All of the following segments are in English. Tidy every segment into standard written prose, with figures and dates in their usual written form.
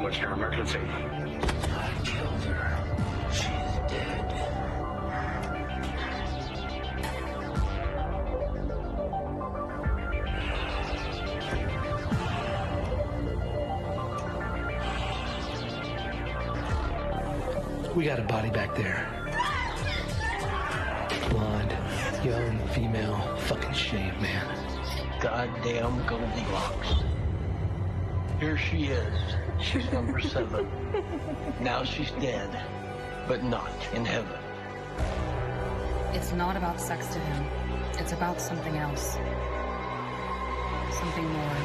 What's your emergency? I killed her. She's dead. We got a body back there. Blonde, young, female. Fucking shame, man. Goddamn Goldilocks. Here she is. She's number 7. Now she's dead, but not in heaven. It's not about sex to him. It's about something else. Something more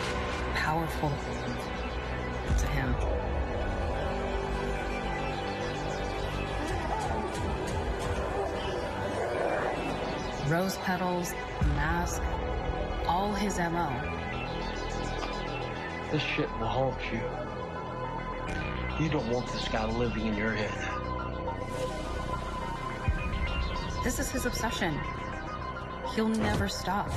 powerful to him. Rose petals, the mask, all his MO. This shit will haunt you. You don't want this guy living in your head. This is his obsession. He'll never stop.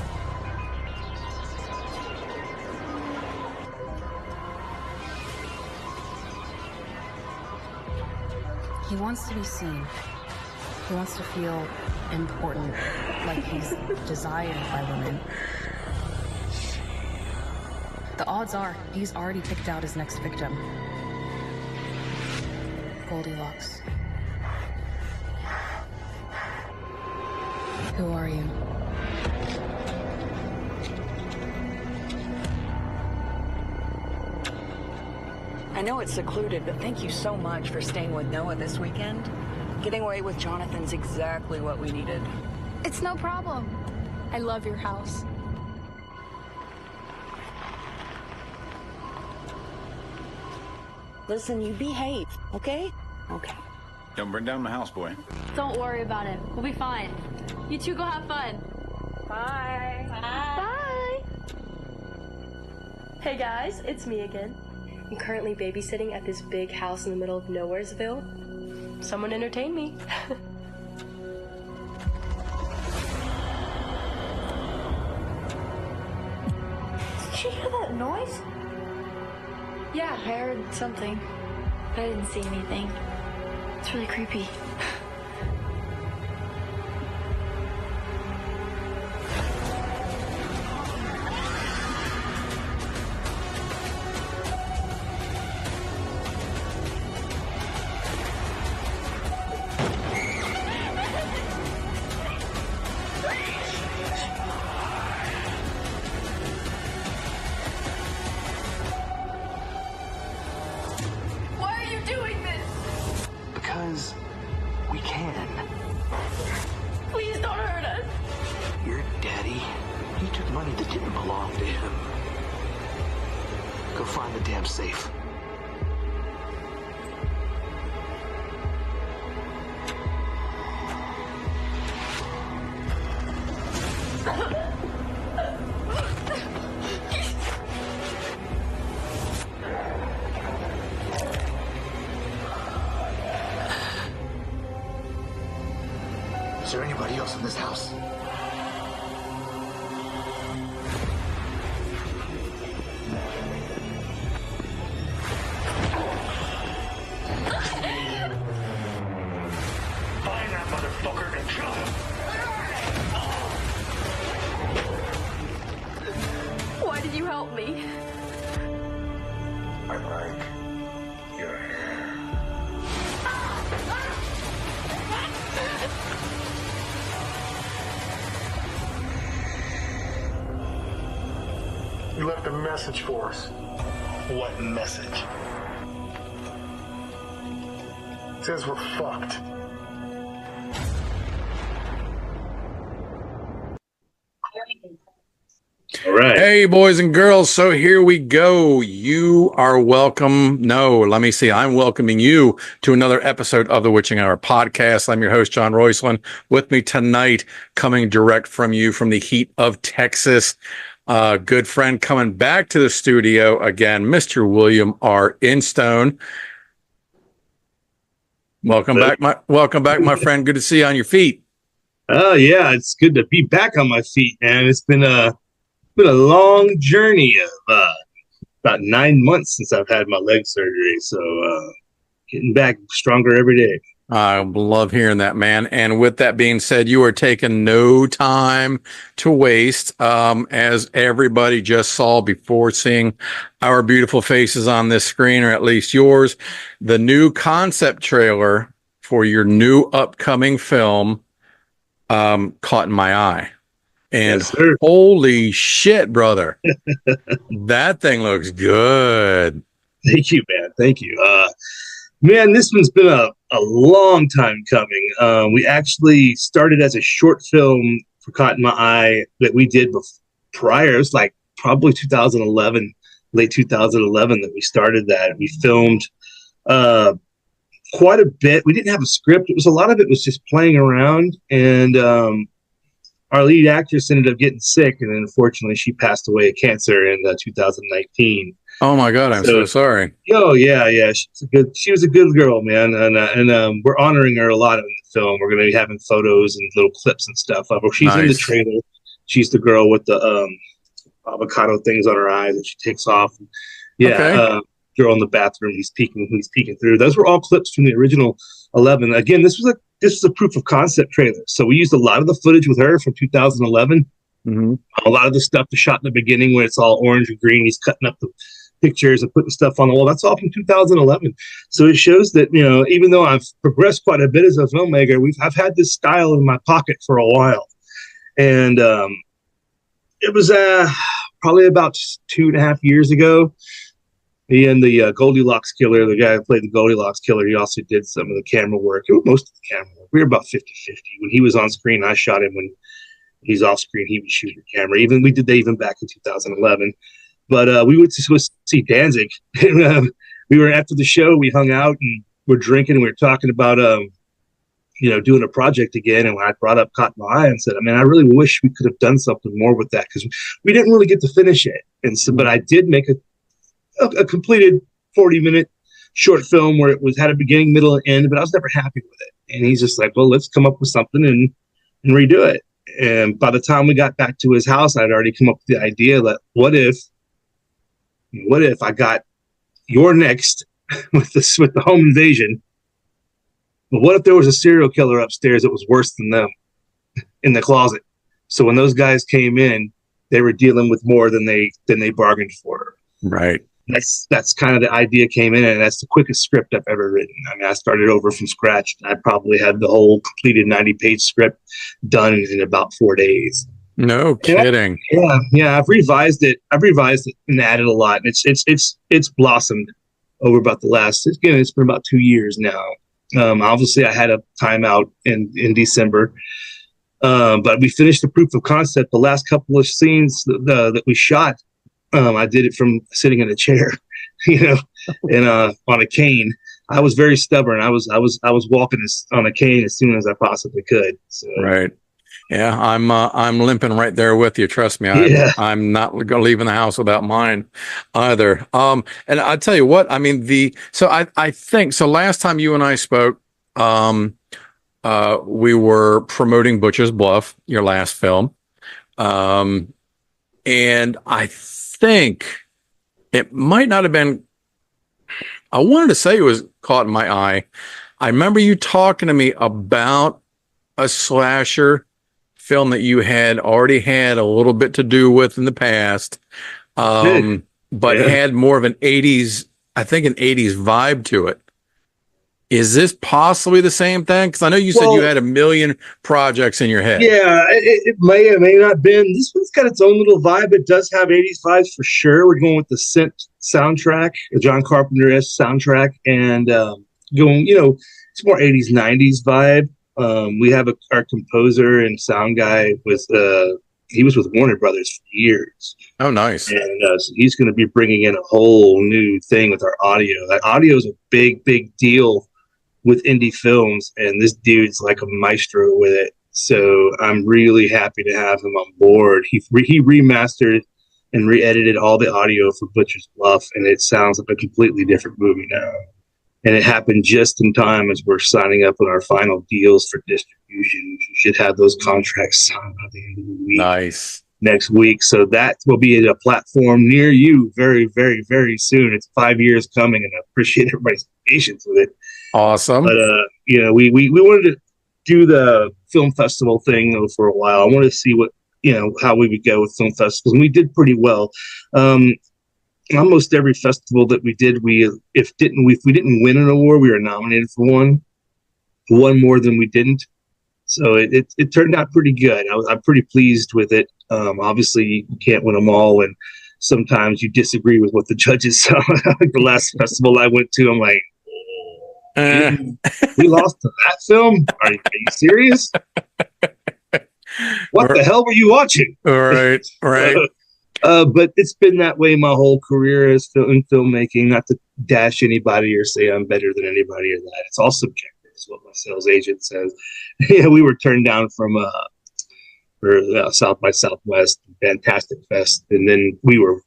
He wants to be seen. He wants to feel important, like he's desired by women. The odds are he's already picked out his next victim. Goldilocks. Who are you? I know it's secluded, but thank you so much for staying with Noah this weekend. Getting away with Jonathan's exactly what we needed. It's no problem. I love your house. Listen, you behave, okay? Okay. Don't burn down my house, boy. Don't worry about it. We'll be fine. You two go have fun. Bye. Bye. Hey guys, it's me again. I'm currently babysitting at this big house in the middle of Nowheresville. Someone entertain me. Did you hear that noise? Yeah, I heard something. I didn't see anything. It's really creepy. Because we can. Please don't hurt us. Your daddy, he took money that didn't belong to him. Go find the damn safe. Is there anybody else in this house? Find that motherfucker and kill him. Why did you help me? I like your hair. You left a message for us. What message? It says we're fucked. All right. Hey, boys and girls. So here we go. You are welcome. No, let me see. I'm welcoming you to another episode of the Witching Hour podcast. I'm your host, John Roycelyn. With me tonight, coming direct from you from the heat of Texas, good friend coming back to the studio again, Mr. William R. Instone. Welcome back, my friend. Good to see you on your feet. Oh yeah, it's good to be back on my feet, man. It's been a long journey of about 9 months since I've had my leg surgery. So getting back stronger every day. I love hearing that, man. And with that being said, you are taking no time to waste. As everybody just saw before seeing our beautiful faces on this screen, or at least yours, the new concept trailer for your new upcoming film, caught in my eye. And Yes, sir. holy shit, brother. That thing looks good. Thank you, man. Thank you. Man, this one's been a long time coming. We actually started as a short film for Caught in My Eye that we did prior. It was like probably 2011, late 2011 that we started that. We filmed quite a bit. We didn't have a script. A lot of it was just playing around. And our lead actress ended up getting sick. And unfortunately, she passed away of cancer in 2019. Oh my God, I'm so sorry. Oh yeah. She was a good girl, man, and we're honoring her a lot in the film. We're going to be having photos and little clips and stuff of her. She's in the trailer. She's the girl with the avocado things on her eyes that she takes off. Yeah, okay. Girl in the bathroom. He's peeking through. Those were all clips from the original 11. Again, this was a proof of concept trailer. So we used a lot of the footage with her from 2011. Mm-hmm. A lot of the stuff, the shot in the beginning where it's all orange and green. He's cutting up the pictures and putting stuff on the wall. That's all from 2011. So it shows that, even though I've progressed quite a bit as a filmmaker, I've had this style in my pocket for a while. And it was probably about 2.5 years ago. And the Goldilocks Killer, the guy who played the Goldilocks Killer, he also did some of the camera work. Most of the camera work. We were about 50-50. When he was on screen, I shot him. When he's off screen, he would shoot the camera. We did that even back in 2011. But we went to see Danzig. We were after the show. We hung out and we're drinking. And we were talking about, doing a project again. And when I brought up Caught in My Eye and said, I really wish we could have done something more with that because we didn't really get to finish it. And so, but I did make a completed 40-minute short film where it had a beginning, middle, and end. But I was never happy with it. And he's just like, well, let's come up with something and redo it. And by the time we got back to his house, I'd already come up with the idea that what if I got You're Next with the home invasion? But what if there was a serial killer upstairs that was worse than them in the closet? So when those guys came in, they were dealing with more than they bargained for. Right. That's kind of the idea came in, and that's the quickest script I've ever written. I started over from scratch. I probably had the whole completed 90-page script done in about 4 days. No kidding. Yeah. I've revised it and added a lot. It's blossomed over about the last. Again, it's been about 2 years now. Obviously, I had a timeout in December, but we finished the proof of concept. The last couple of scenes that we shot, I did it from sitting in a chair, and on a cane. I was very stubborn. I was walking on a cane as soon as I possibly could. So. Right. Yeah, I'm limping right there with you. Trust me. I'm not leaving the house without mine either. And I tell you what, I think so. Last time you and I spoke, we were promoting Butcher's Bluff, your last film. And I think it might not have been, I wanted to say it was Caught in My Eye. I remember you talking to me about a slasher film that you had already had a little bit to do with in the past, but had more of an 80s vibe to it. Is this possibly the same thing? Because I know you said you had a million projects in your head. Yeah, it may or may not have been. This one's got its own little vibe. It does have 80s vibes for sure. We're going with the synth soundtrack, the John Carpenter-esque soundtrack, and going, it's more 80s, 90s vibe. We have our composer and sound guy he was with Warner Brothers for years. Oh, nice. And so he's going to be bringing in a whole new thing with our audio. That audio is a big, big deal with indie films, and this dude's like a maestro with it. So I'm really happy to have him on board. He remastered and re-edited all the audio for Butcher's Bluff, and it sounds like a completely different movie now. And it happened just in time as we're signing up on our final deals for distribution. We should have those contracts signed by the end of the week. Nice. next week. So that will be at a platform near you very, very, very soon. It's 5 years coming, and I appreciate everybody's patience with it. Awesome. But we wanted to do the film festival thing for a while. I wanted to see what how we would go with film festivals, and we did pretty well. Almost every festival that we did, if we didn't win an award, we were nominated for one more than we didn't. So it turned out pretty good. I'm pretty pleased with it. Obviously, you can't win them all, and sometimes you disagree with what the judges saw. Like the last festival I went to, I'm like, we lost to that film? Are you serious? What the hell were you watching? Right. But it's been that way my whole career in filmmaking. Not to dash anybody or say I'm better than anybody or that. It's all subjective. Is what my sales agent says. We were turned down from for South by Southwest, fantastic fest, and then we were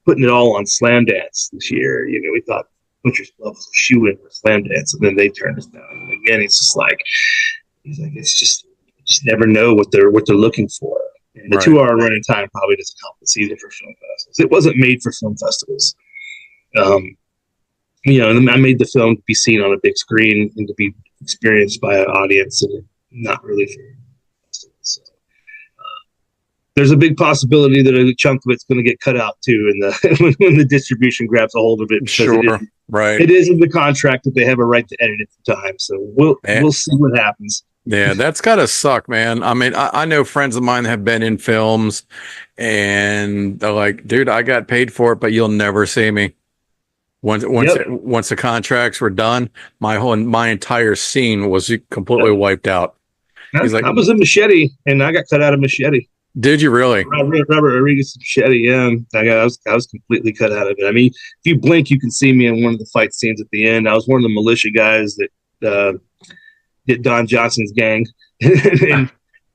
putting it all on Slam Dance this year. We thought Butcher's Club was a shoe-in for Slam Dance, and then they turned us down. And again, he's like, it's just you just never know what they're looking for. And the 2 hour running time probably doesn't help us either for film festivals. It wasn't made for film festivals. And I made the film to be seen on a big screen and to be experienced by an audience, and not really for festivals. So, there's a big possibility that a chunk of it's going to get cut out too, when the distribution grabs a hold of it. Sure, right. It is in the contract that they have a right to edit at the time, so we'll see what happens. Yeah, that's gotta suck, man. I mean, I know friends of mine have been in films, and they're like, "Dude, I got paid for it, but you'll never see me." Once the contracts were done, my entire scene was completely wiped out. He's like, I was in Machete, and I got cut out of Machete. Did you really? Robert Rodriguez Machete, yeah. I was completely cut out of it. I mean, if you blink, you can see me in one of the fight scenes at the end. I was one of the militia guys that did Don Johnson's gang. And,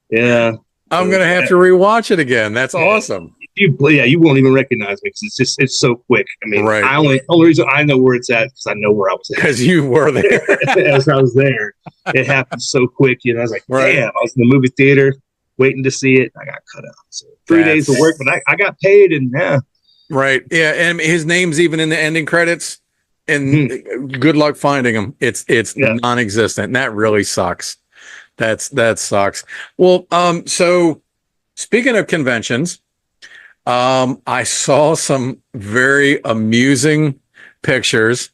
yeah. I'm gonna have to rewatch it again. That's awesome. You won't even recognize me because it's so quick. I mean, only reason I know where it's at because I know where I was at. Because you were there. As I was there, it happened so quick. I was like, damn! I was in the movie theater waiting to see it. I got cut out. So 3 days of work, but I got paid, and yeah. Right. Yeah, and his name's even in the ending credits. And good luck finding him. It's non-existent. And that really sucks. That sucks. Well, so speaking of conventions, I saw some very amusing pictures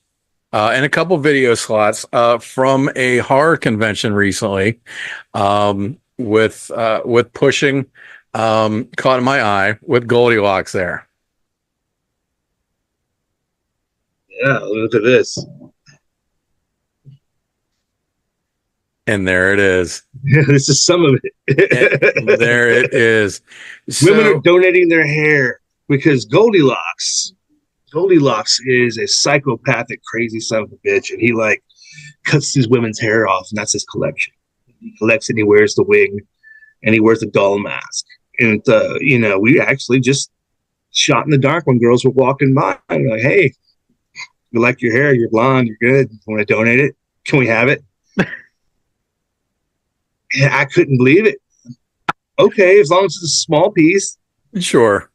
and a couple video slots from a horror convention recently with pushing Caught in My Eye with Goldilocks there. Yeah, look at this. And there it is. This is some of it. And there it is. Women are donating their hair because Goldilocks is a psychopathic, crazy son of a bitch, and he cuts his women's hair off, and that's his collection. He collects and he wears the wig, and he wears the doll mask. And we actually just shot in the dark when girls were walking by. And we're like, hey, you like your hair? You're blonde. You're good. You want to donate it? Can we have it? And I couldn't believe it. Okay, as long as it's a small piece. Sure.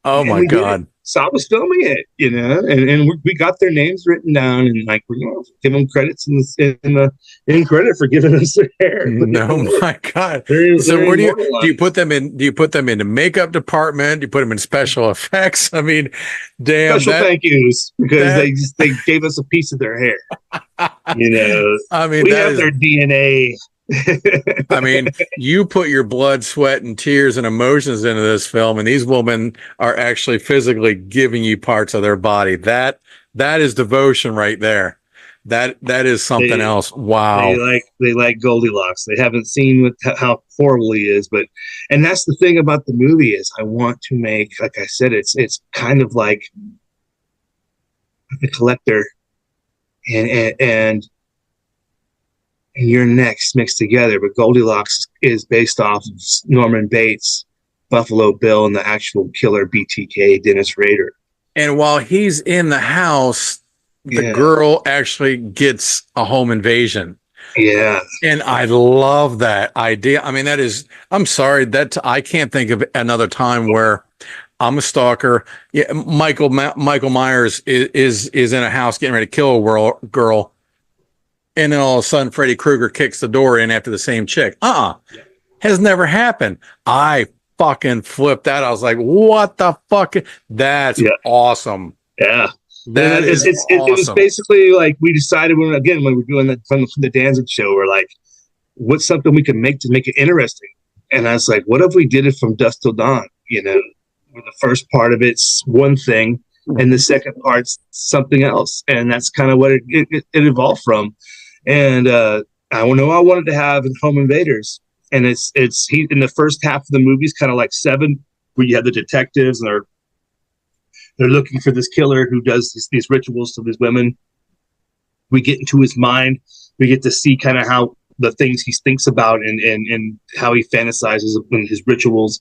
Oh my God. So I was filming it, and we got their names written down, and we're going to give them credits in credit for giving us their hair. No, my God. So where do you put them in? Do you put them in the makeup department? Do you put them in special effects? I mean, damn. Special thank yous because they gave us a piece of their hair. I mean, we have their DNA. I mean, you put your blood, sweat, and tears and emotions into this film, and these women are actually physically giving you parts of their body. That is devotion right there. That is something else. Wow. They like Goldilocks. They haven't seen how horrible he is, and that's the thing about the movie is I want to make, like I said, it's kind of like the collector and Your Next mixed together, but Goldilocks is based off of Norman Bates, Buffalo Bill, and the actual killer BTK, Dennis Rader. And while he's in the house, the girl actually gets a home invasion. Yeah. And I love that idea. I mean, I'm sorry that I can't think of another time where I'm a stalker. Yeah, Michael Myers is in a house getting ready to kill a girl, and then all of a sudden Freddy Krueger kicks the door in after the same chick. Has never happened. I fucking flipped out. I was like, what the fuck? That's awesome. Yeah. Awesome. It was basically like we decided when we were doing that from the Danzig show, we're like, what's something we can make to make it interesting? And I was like, what if we did it from dusk till dawn? You know, where the first part of it's one thing and the second part's something else. And that's kind of what it evolved from. And I wanted to have Home Invaders. And it's in the first half of the movie is kind of like Seven, where you have the detectives and they're looking for this killer who does these rituals to these women. We get into his mind. We get to see kind of how the things he thinks about and how he fantasizes in his rituals.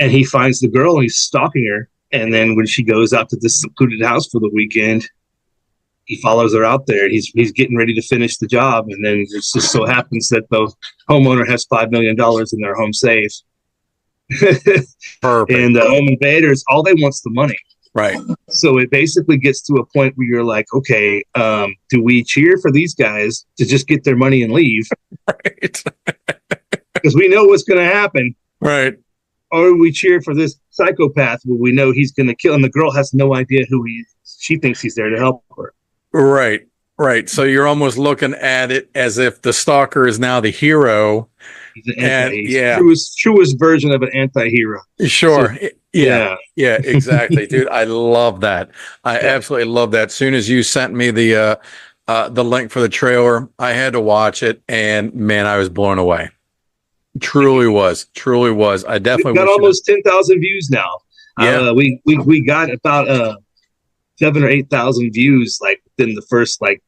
And he finds the girl and he's stalking her. And then when she goes out to this secluded house for the weekend, he follows her out there. He's getting ready to finish the job. And then it just so happens that the homeowner has $5 million in their home safe. Perfect. And the Home Invaders, all they want's the money. Right. So it basically gets to a point where you're like, okay, do we cheer for these guys to just get their money and leave? Right. Because we know what's going to happen. Right. Or we cheer for this psychopath where we know he's going to kill, and the girl has no idea who he is. She thinks he's there to help her. Right. Right. So you're almost looking at it as if the stalker is now the hero. He's an truest version of an anti-hero. Sure. So, yeah, exactly, dude. I love that. I absolutely love that. As soon as you sent me the link for the trailer, I had to watch it, and man, I was blown away. Truly was. I definitely got almost 10,000 views now. Yeah, we got about 7,000 or 8,000 views like within the first like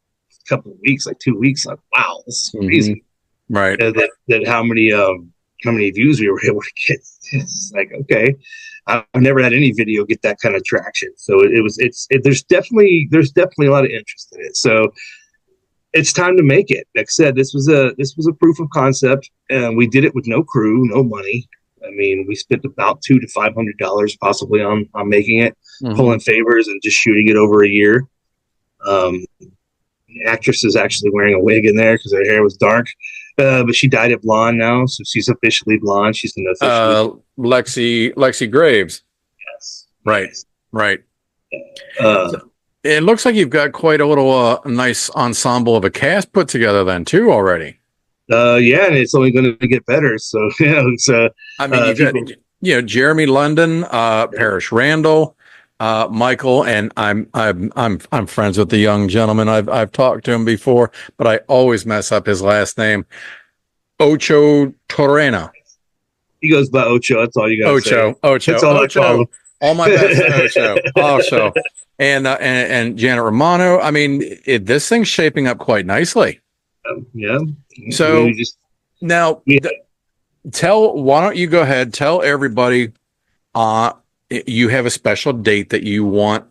couple of weeks, like 2 weeks. Like, wow, this is crazy. Right. That how many views we were able to get. It's like, okay, I've never had any video get that kind of traction. So there's definitely a lot of interest in it. So it's time to make it. Like I said, this was a proof of concept, and we did it with no crew, no money. I mean, we spent about $200 to $500 possibly on making it, pulling favors and just shooting it over a year. The actress is actually wearing a wig in there because her hair was dark. But she dyed it blonde now, so she's officially blonde. She's an official Lexi Graves. Yes. Right. So it looks like you've got quite a little nice ensemble of a cast put together then too already. Yeah, and it's only going to get better. So it's I mean, you've got Jeremy London, Parrish Randall, Michael, and I'm friends with the young gentleman. I've talked to him before, but I always mess up his last name. Ocho Torrena. He goes by Ocho. That's all you got to say. Ocho. That's all I call him. All my best, Ocho. Also, and Janet Romano. I mean, this thing's shaping up quite nicely. Yeah. So now, why don't you go ahead, tell everybody, you have a special date that you want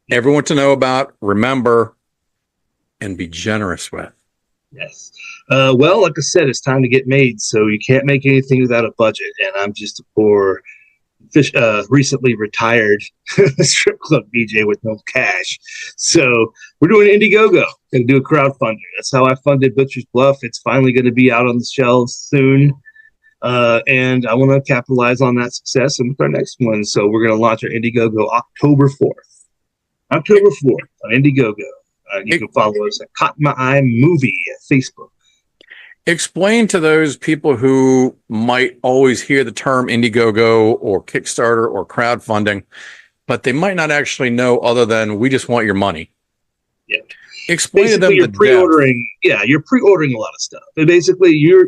everyone to know about, remember, and be generous with. Yes. Well, like I said, it's time to get made, so you can't make anything without a budget. And I'm just a poor, recently retired strip club DJ with no cash. So we're doing Indiegogo. Going to do a crowdfunding. That's how I funded Butcher's Bluff. It's finally going to be out on the shelves soon. And I want to capitalize on that success and with our next one. So we're going to launch our Indiegogo October 4th. October 4th on Indiegogo. You can follow us at Caught My Eye Movie at Facebook. Explain to those people who might always hear the term Indiegogo or Kickstarter or crowdfunding, but they might not actually know other than we just want your money. Yeah. Explain basically, to them you're pre-ordering. Yeah, you're pre-ordering a lot of stuff. And basically, you're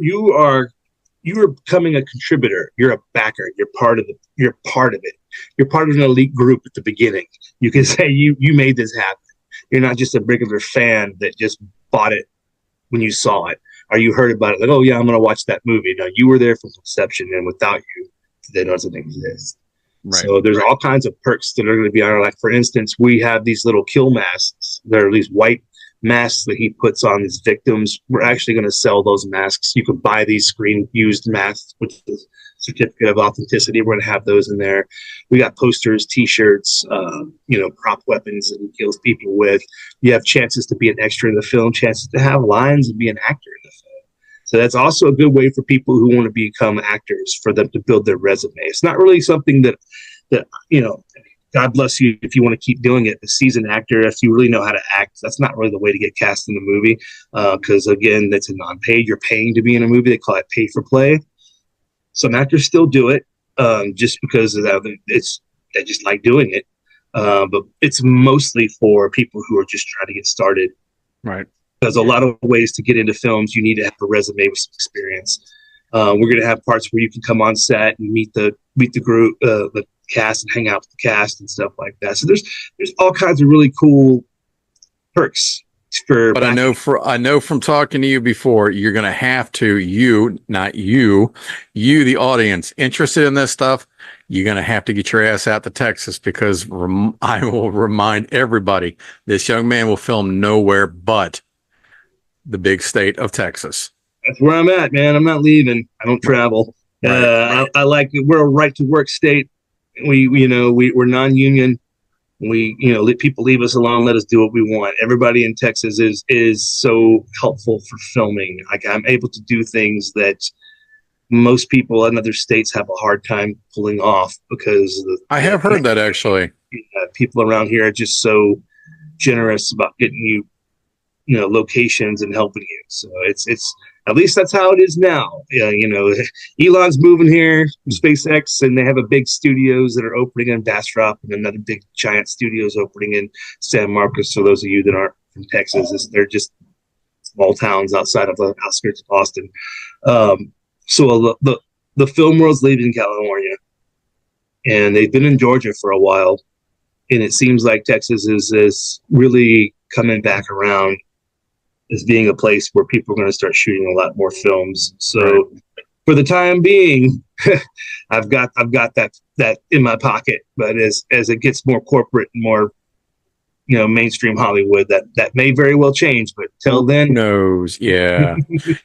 becoming a contributor. You're a backer. You're part of it. You're part of an elite group at the beginning. You can say you made this happen. You're not just a regular fan that just bought it when you saw it or you heard about it. Like, oh yeah, I'm going to watch that movie. No, you were there from conception, and without you, they doesn't exist. Right. So there's all kinds of perks that are going to be on. Like for instance, we have these little kill masks. They're these white masks that he puts on his victims. We're actually going to sell those masks. You can buy these screen used masks with the certificate of authenticity. We're going to have those in there. We got posters, T-shirts, prop weapons that he kills people with. You have chances to be an extra in the film, chances to have lines and be an actor in the film. So that's also a good way for people who want to become actors, for them to build their resume. It's not really something that God bless you if you want to keep doing it. A seasoned actor, if you really know how to act, that's not really the way to get cast in the movie. Because again, that's a non-paid. You're paying to be in a movie. They call it pay for play. Some actors still do it just because of that. They just like doing it. But it's mostly for people who are just trying to get started. Right. There's a lot of ways to get into films. You need to have a resume with some experience. We're going to have parts where you can come on set and meet the group, the cast, and hang out with the cast and stuff like that. So there's all kinds of really cool perks. But I know from talking to you before, you're going to have to, not you, the audience interested in this stuff, you're going to have to get your ass out to Texas, because I will remind everybody, this young man will film nowhere but the big state of Texas. That's where I'm at, man. I'm not leaving. I don't travel. Right. I like it. We're a right to work state. We're non-union. We, let people leave us alone, let us do what we want. Everybody in Texas is so helpful for filming. Like, I'm able to do things that most people in other states have a hard time pulling off, because I have heard that actually. People around here are just so generous about getting you, locations and helping you. So it's at least that's how it is now. Elon's moving here from SpaceX, and they have a big studios that are opening in Bastrop, and another big giant studios opening in San Marcos. For those of you that aren't from Texas, they're just small towns outside of the outskirts of Austin. So the film world's leaving California, and they've been in Georgia for a while, and it seems like Texas is really coming back around as being a place where people are going to start shooting a lot more films. So for the time being, I've got that in my pocket. But as it gets more corporate and more, mainstream Hollywood, that may very well change. But till then, who knows? Yeah,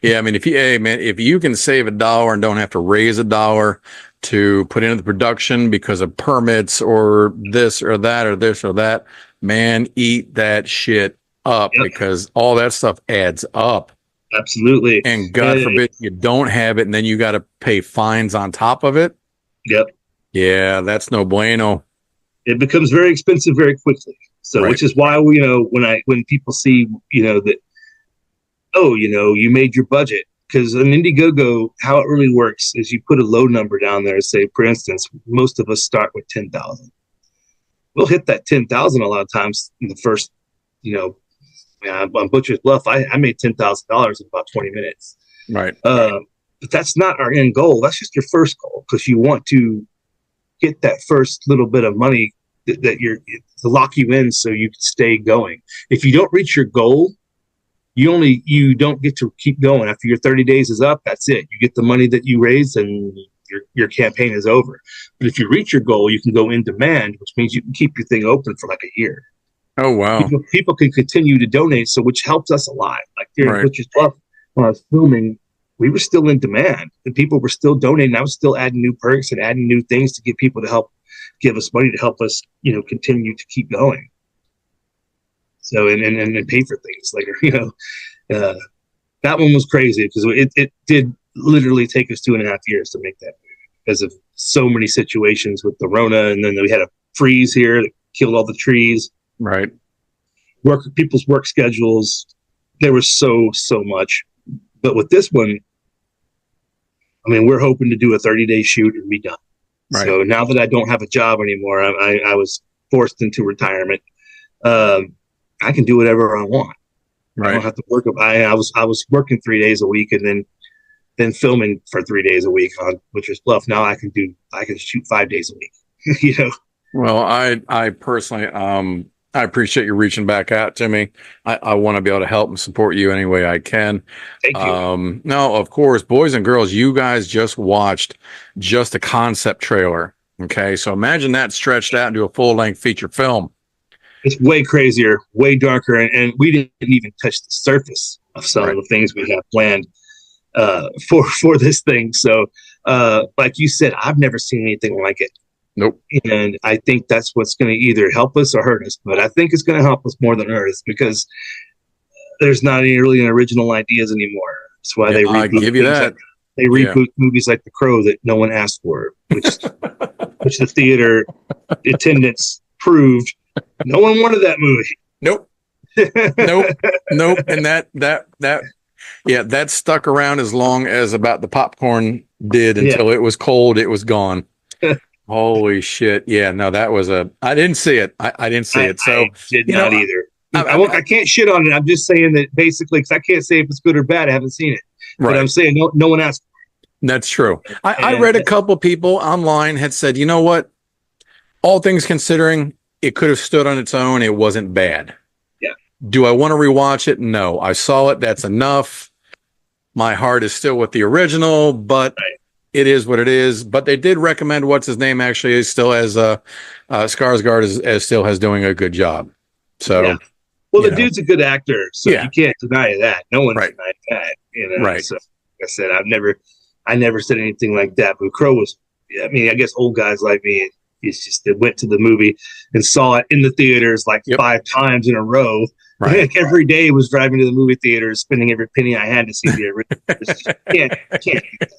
yeah. I mean, if you can save $1 and don't have to raise $1 to put into the production because of permits or this or that or this or that, man, eat that shit up. Yep. Because all that stuff adds up. Absolutely. And God forbid you don't have it, and then you got to pay fines on top of it. Yep. Yeah, that's no bueno. It becomes very expensive very quickly. So, which is why when people see that, you made your budget, because on Indiegogo, how it really works is you put a low number down there. Say, for instance, most of us start with 10,000. We'll hit that 10,000 a lot of times in the first, on Butcher's Bluff, I made $10,000 in about 20 minutes. Right. But that's not our end goal. That's just your first goal, because you want to get that first little bit of money to lock you in so you can stay going. If you don't reach your goal, you don't get to keep going. After your 30 days is up, that's it. You get the money that you raised, and your campaign is over. But if you reach your goal, you can go in demand, which means you can keep your thing open for like a year. Oh, wow. People can continue to donate, so which helps us a lot. Like during Butcher's Bluff, when I was filming, we were still in demand, and people were still donating. I was still adding new perks and adding new things to get people to help give us money to help us, continue to keep going. So, and pay for things like, that one was crazy, because it did literally take us 2.5 years to make that movie because of so many situations with the Rona. And then we had a freeze here that killed all the trees. Right. People's work schedules. There was so much. But with this one, I mean, we're hoping to do a 30-day shoot and be done. Right. So now that I don't have a job anymore, I was forced into retirement. I can do whatever I want. Right. I don't have to work. I was working 3 days a week, and then filming for 3 days a week on Butcher's Bluff. Now I can shoot 5 days a week. Well, I personally, I appreciate you reaching back out to me. I want to be able to help and support you any way I can. Thank you. No, of course, boys and girls, you guys just watched just a concept trailer. Okay. So imagine that stretched out into a full-length feature film. It's way crazier, way darker, and we didn't even touch the surface of some of the things we have planned for this thing. So, like you said, I've never seen anything like it. Nope. And I think that's what's going to either help us or hurt us. But I think it's going to help us more than hurt us because there's not any really original ideas anymore. That's why they I give you that. They reboot movies like The Crow that no one asked for, which the theater attendance proved no one wanted that movie. Nope. Nope. And that stuck around as long as about the popcorn did until it was cold. It was gone. Holy shit. Yeah, no, that was I didn't see it. I didn't see it. So I did not either. I can't shit on it. I'm just saying that basically, because I can't say if it's good or bad. I haven't seen it. Right. But I'm saying no one asked. That's true. I read a couple people online had said, you know what? All things considering, it could have stood on its own. It wasn't bad. Yeah. Do I want to rewatch it? No. I saw it. That's enough. My heart is still with the original, but it is what it is. But they did recommend what's his name actually is still as Skarsgård as still has doing a good job. So, well, the dude's a good actor, so you can't deny that. No one's denied that. You know? Right. So, like I said, I never said anything like that. But Crow was, I mean, I guess old guys like me, it's just they went to the movie and saw it in the theaters like 5 times in a row. Right. Like every day was driving to the movie theater, spending every penny I had to see the original. Can't do that.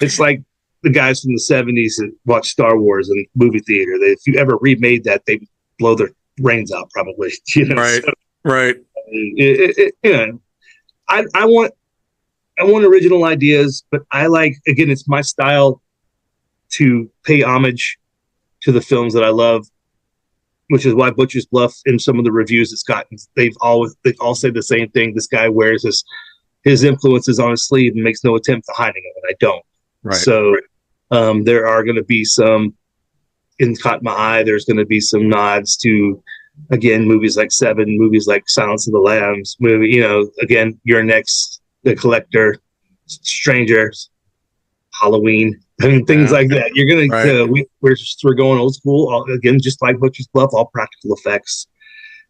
It's like the guys from the 70s that watched Star Wars in movie theater. If you ever remade that, they'd blow their brains out probably. You know? Right. So, right. You know, I want original ideas, but I like, again, it's my style to pay homage to the films that I love, which is why Butcher's Bluff in some of the reviews it's gotten, they all say the same thing. This guy wears his influences on his sleeve and makes no attempt at hiding it, and I don't. Right. So there are going to be some, in Caught My Eye, there's going to be some nods to, again, movies like Seven, movies like Silence of the Lambs, again, Your Next, The Collector, Strangers, Halloween. I mean, things like that. You're gonna we're going old school again, just like Butcher's Bluff, all practical effects.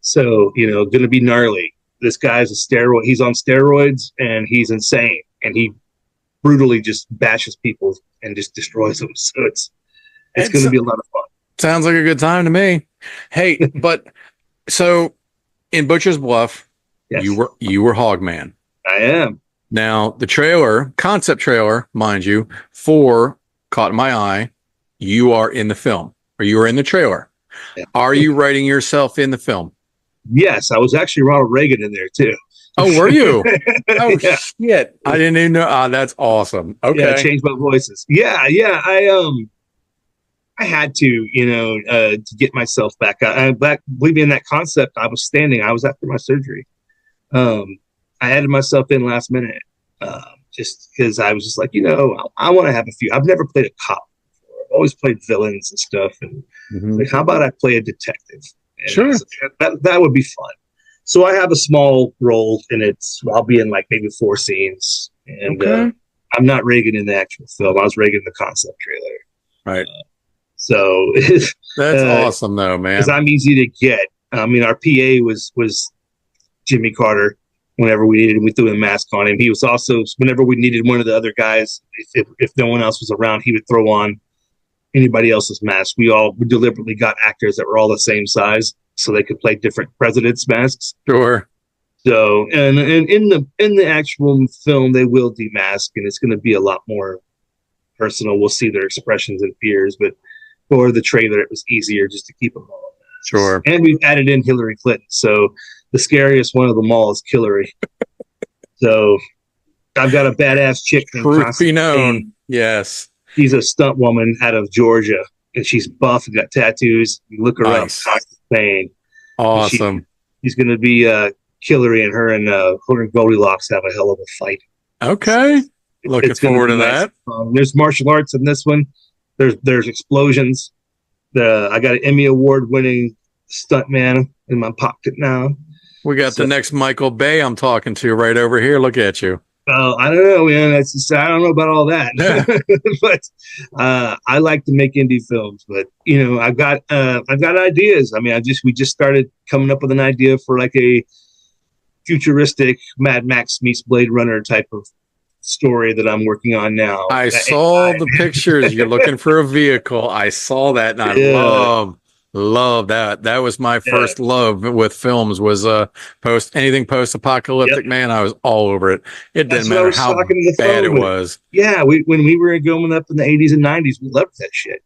So gonna be gnarly. This guy's he's on steroids and he's insane, and he brutally just bashes people and just destroys them. So it's gonna be a lot of fun. Sounds like a good time to me. Hey, but so in Butcher's Bluff, you were Hogman. I am. Now, the concept trailer, mind you, for Caught in My Eye, you are in the film, or you are in the trailer. Yeah. Are you writing yourself in the film? Yes, I was actually Ronald Reagan in there too. Oh, were you? Oh, shit. I didn't even know. That's awesome. Okay. Yeah, I changed my voices. Yeah. I had to, to get myself back. Believe me, in that concept, I was standing. I was after my surgery. I added myself in last minute, just because I was just like, I want to have a few. I've never played a cop before. I've always played villains and stuff. And like, how about I play a detective? And sure. That would be fun. So I have a small role in it. I'll be in like maybe 4 scenes. And I'm not Reagan in the actual film. I was Reagan in the concept trailer. Right. So that's awesome though, man. Because I'm easy to get. I mean, our PA was Jimmy Carter. Whenever we needed him, we threw a mask on him. He was also, whenever we needed one of the other guys, if no one else was around, he would throw on anybody else's mask. We deliberately got actors that were all the same size so they could play different presidents' masks. Sure. So, and in the actual film, they will demask, and it's going to be a lot more personal. We'll see their expressions and fears, but for the trailer, it was easier just to keep them all. Sure. And we've added in Hillary Clinton, so the scariest one of them all is Hillary. So I've got a badass chick. Truth be known. Yes. She's a stunt woman out of Georgia, and she's buff and got tattoos. You look her up, Spain. Awesome. She's going to be Hillary, and her and Goldilocks have a hell of a fight. Okay. Looking forward to that. There's martial arts in this one. There's explosions. I got an Emmy Award winning stuntman in my pocket now. We got the next Michael Bay I'm talking to right over here. Look at you. Oh, I don't know, man. That's just, I don't know about all that, but I like to make indie films. But I've got ideas. I mean, we just started coming up with an idea for like a futuristic Mad Max meets Blade Runner type of story that I'm working on now. I saw the pictures. You're looking for a vehicle. I saw that, and I love that. That was my first love with films, was anything post-apocalyptic. Man, I was all over it. It didn't matter how bad it was. Yeah, when we were going up in the 80s and 90s, we loved that shit.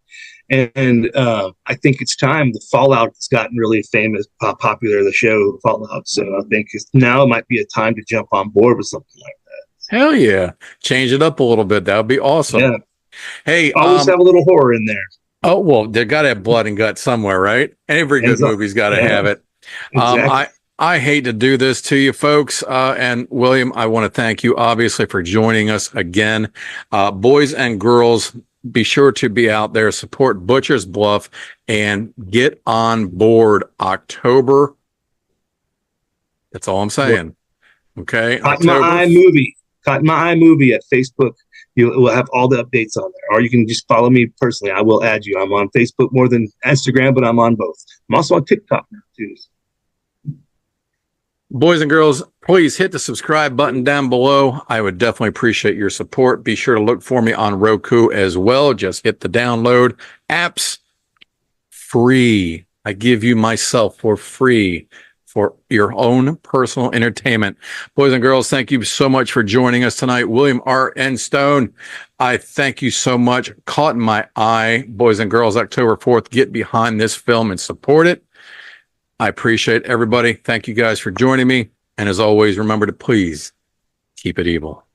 And I think it's time. The Fallout has gotten really famous, popular, the show Fallout. So I think now it might be a time to jump on board with something like that. Hell yeah. Change it up a little bit. That would be awesome. Yeah. Hey, always have a little horror in there. Oh, well, they got to have blood and guts somewhere, right? Every good movie's got to have it. Exactly. I hate to do this to you folks. And William, I want to thank you obviously for joining us again. Boys and girls, be sure to be out there, support Butcher's Bluff, and get on board October. That's all I'm saying. Okay. Caught My Eye Movie. Caught My Eye Movie at Facebook. You will have all the updates on there, or you can just follow me personally. I will add you. I'm on Facebook more than Instagram, but I'm on both. I'm also on TikTok now too. Boys and girls, please hit the subscribe button down below. I would definitely appreciate your support. Be sure to look for me on Roku as well. Just hit the download. Apps free. I give you myself for free for your own personal entertainment. Boys and girls, thank you so much for joining us tonight. William R. Instone, I thank you so much. Caught in My Eye. Boys and girls, October 4th, get behind this film and support it. I appreciate everybody. Thank you guys for joining me. And as always, remember to please keep it evil.